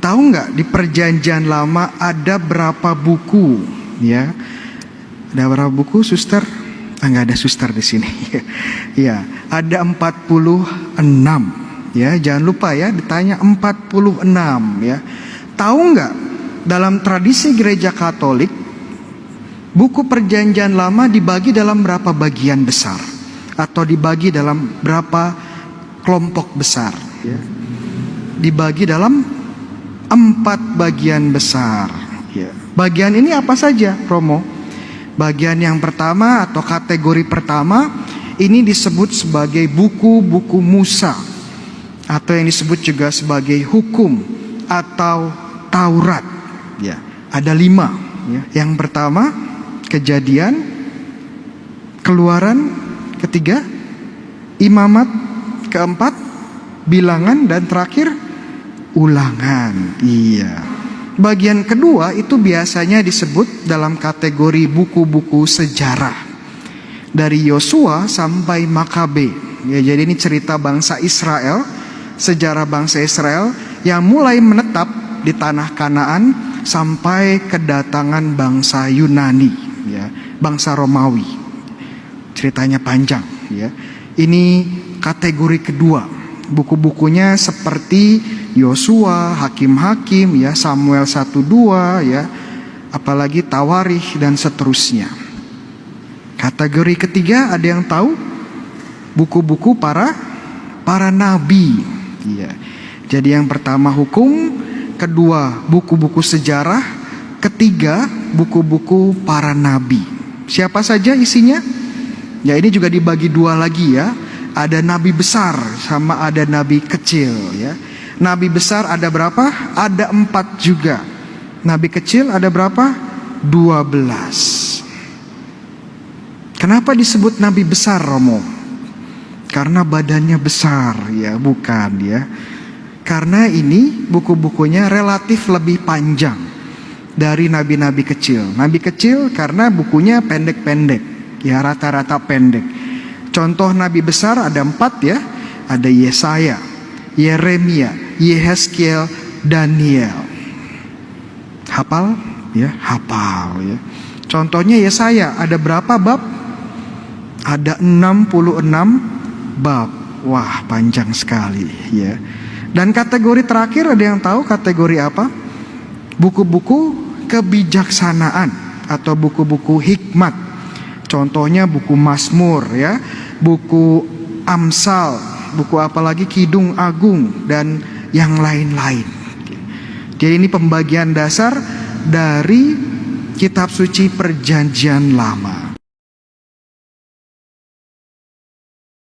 Tahu nggak di Perjanjian Lama ada berapa buku? Ya, ada berapa buku, suster? Nggak ada suster di sini. Ya, ada 46. Ya, jangan lupa ya, ditanya 46 ya. Tahu nggak dalam tradisi gereja Katolik buku Perjanjian Lama dibagi dalam berapa bagian besar atau dibagi dalam berapa kelompok besar? Ya. Dibagi dalam 4 bagian besar. Ya. Bagian ini apa saja, Romo? Bagian yang pertama atau kategori pertama ini disebut sebagai buku-buku Musa, atau yang disebut juga sebagai hukum atau Taurat. Ya, ada 5. Ya. Yang pertama Kejadian, Keluaran, ketiga Imamat, keempat Bilangan, dan terakhir Ulangan. Iya. Bagian kedua itu biasanya disebut dalam kategori buku-buku sejarah dari Yosua sampai Makabe. Ya, jadi ini cerita bangsa Israel, sejarah bangsa Israel yang mulai menetap di tanah Kanaan sampai kedatangan bangsa Yunani, ya, bangsa Romawi. Ceritanya panjang, ya. Ini kategori kedua. Buku-bukunya seperti Yosua, Hakim-Hakim, ya, Samuel 1-2, ya, apalagi Tawarikh dan seterusnya. Kategori ketiga ada yang tahu? Buku-buku para nabi, ya. Jadi yang pertama hukum, kedua buku-buku sejarah, ketiga buku-buku para nabi. Siapa saja isinya? Ya, ini juga dibagi 2 lagi ya. Ada nabi besar sama ada nabi kecil ya. Nabi besar ada berapa? Ada 4 juga. Nabi kecil ada berapa? 12. Kenapa disebut nabi besar, Romo? Karena badannya besar ya, bukan ya. Karena ini buku-bukunya relatif lebih panjang dari nabi-nabi kecil. Nabi kecil karena bukunya pendek-pendek, ya, rata-rata pendek. Contoh nabi besar ada 4 ya. Ada Yesaya, Yeremia, Yehezkiel, Daniel. Hafal? Ya, hafal ya. Contohnya Yesaya ada berapa bab? Ada 66 bab. Wah, panjang sekali ya. Dan kategori terakhir ada yang tahu kategori apa? Buku-buku kebijaksanaan atau buku-buku hikmat. Contohnya buku Mazmur ya, buku Amsal, buku apalagi Kidung Agung dan yang lain-lain. Jadi ini pembagian dasar dari kitab suci Perjanjian Lama.